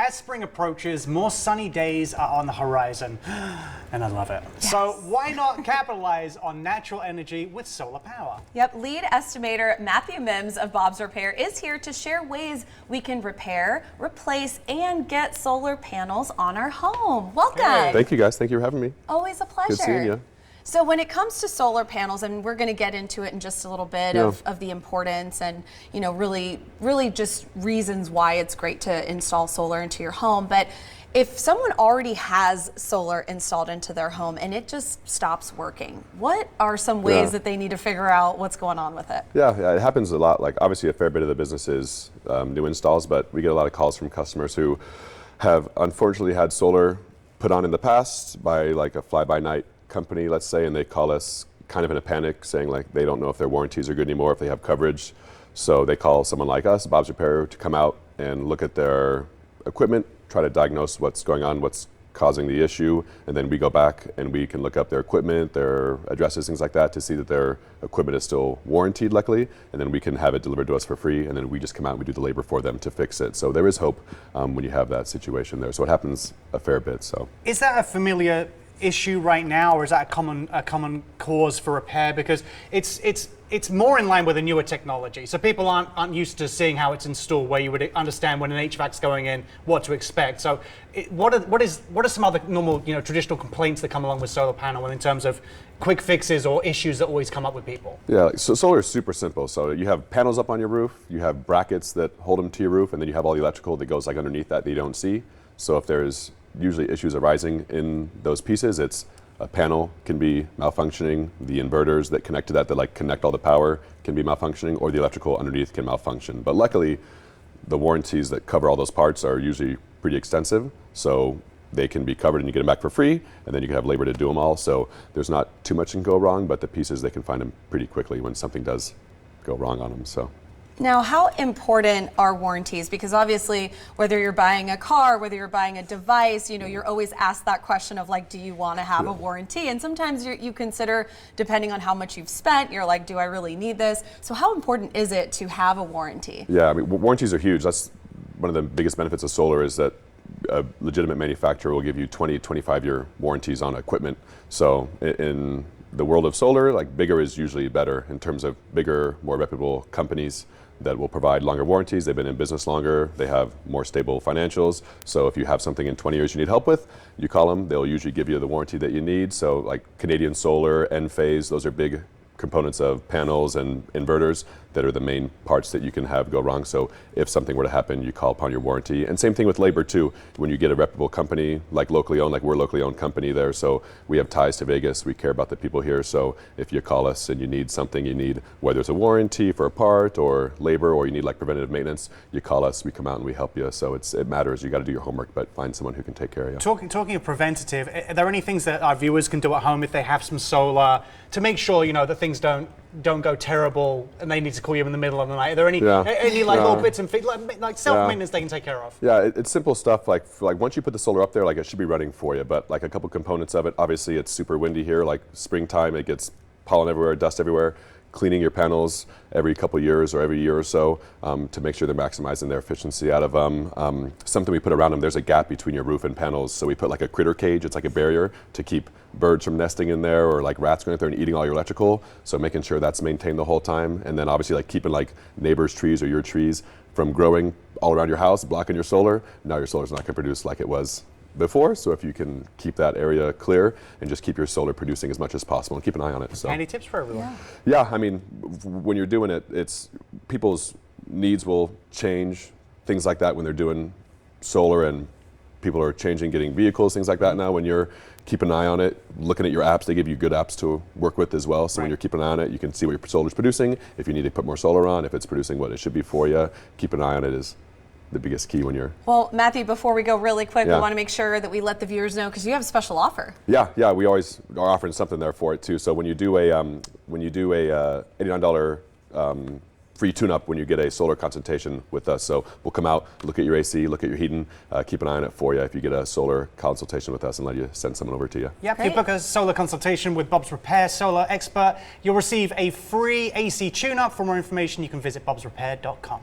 as spring approaches, more sunny days are on the horizon, and I love it. Yes. So why not capitalize on natural energy with solar power? Yep, lead estimator Matthew Mims of Bob's Repair is here to share ways we can repair, replace, and get solar panels on our home. Welcome. Hey. Thank you guys. Thank you for having me. Always a pleasure. Good seeing you. So when it comes to solar panels, and we're going to get into it in just a little bit of the importance and, you know, really just reasons why it's great to install solar into your home. But if someone already has solar installed into their home and it just stops working, what are some ways that they need to figure out what's going on with it? Yeah, it happens a lot. Like obviously a fair bit of the business is new installs, but we get a lot of calls from customers who have unfortunately had solar put on in the past by like a fly-by-night company, let's say, and they call us kind of in a panic saying like they don't know if their warranties are good anymore, if they have coverage. So they call someone like us, Bob's Repair, to come out and look at their equipment, try to diagnose what's going on, what's causing the issue, and then we go back and we can look up their equipment, their addresses, things like that, to see that their equipment is still warranted, luckily, and then we can have it delivered to us for free, and then we just come out and we do the labor for them to fix it. So there is hope when you have that situation there. So it happens a fair bit. So is that a familiar issue right now, or is that a common cause for repair? Because it's more in line with the newer technology, so people aren't used to seeing how it's installed, where you would understand when an HVAC's going in what to expect. So what are some other normal, you know, traditional complaints that come along with solar panel in terms of quick fixes or issues that always come up with people? Yeah, so solar is super simple. So you have panels up on your roof, you have brackets that hold them to your roof, and then you have all the electrical that goes like underneath that you don't see. So if there's usually issues arising in those pieces, it's a panel can be malfunctioning, the inverters that connect to that like connect all the power can be malfunctioning, or the electrical underneath can malfunction. But luckily, the warranties that cover all those parts are usually pretty extensive, so they can be covered and you get them back for free, and then you can have labor to do them all. So there's not too much can go wrong, but the pieces, they can find them pretty quickly when something does go wrong on them. So. Now, how important are warranties? Because obviously, whether you're buying a car, whether you're buying a device, you know, you're always asked that question of like, do you want to have a warranty? And sometimes you consider, depending on how much you've spent, you're like, do I really need this? So how important is it to have a warranty? Yeah, I mean, warranties are huge. That's one of the biggest benefits of solar, is that a legitimate manufacturer will give you 20, 25-year warranties on equipment. So in the world of solar, like bigger is usually better in terms of bigger, more reputable companies that will provide longer warranties. They've been in business longer, they have more stable financials. So if you have something in 20 years you need help with, you call them, they'll usually give you the warranty that you need. So like Canadian Solar, Enphase, those are big components of panels and inverters that are the main parts that you can have go wrong. So if something were to happen, you call upon your warranty. And same thing with labor too. When you get a reputable company, like locally owned, like we're a locally owned company there, so we have ties to Vegas, we care about the people here. So if you call us and you need something, you need, whether it's a warranty for a part or labor, or you need like preventative maintenance, you call us, we come out and we help you. So it matters, you gotta do your homework, but find someone who can take care of you. Talking of preventative, are there any things that our viewers can do at home if they have some solar to make sure, you know, that things don't go terrible and they need to call you in the middle of the night? Are there any little bits and like self-maintenance they can take care of? Yeah, it's simple stuff. Like once you put the solar up there, like it should be running for you, but like a couple components of it, obviously it's super windy here, like springtime, it gets pollen everywhere, dust everywhere. Cleaning your panels every couple years or every year or so to make sure they're maximizing their efficiency out of them. Something we put around them, there's a gap between your roof and panels, so we put like a critter cage, it's like a barrier to keep birds from nesting in there, or like rats going up there and eating all your electrical, so making sure that's maintained the whole time. And then obviously like keeping like neighbors' trees or your trees from growing all around your house, blocking your solar. Now your solar's not going to produce like it was before, so if you can keep that area clear and just keep your solar producing as much as possible and keep an eye on it. So any tips for everyone? Yeah, I mean, when you're doing it, it's people's needs will change, things like that when they're doing solar, and people are changing, getting vehicles, things like that now. When you're keeping an eye on it, looking at your apps, they give you good apps to work with as well. So when you're keeping an eye on it, you can see what your solar's producing. If you need to put more solar on, if it's producing what it should be for you, keep an eye on it is the biggest key when you're... Well, Matthew, before we go really quick, we want to make sure that we let the viewers know, because you have a special offer. Yeah, we always are offering something there for it too. So when you do a $89 free tune-up when you get a solar consultation with us. So we'll come out, look at your AC, look at your heating, keep an eye on it for you if you get a solar consultation with us, and let you send someone over to you. Yep, if you book a solar consultation with Bob's Repair Solar Expert, you'll receive a free AC tune-up. For more information, you can visit bobsrepair.com.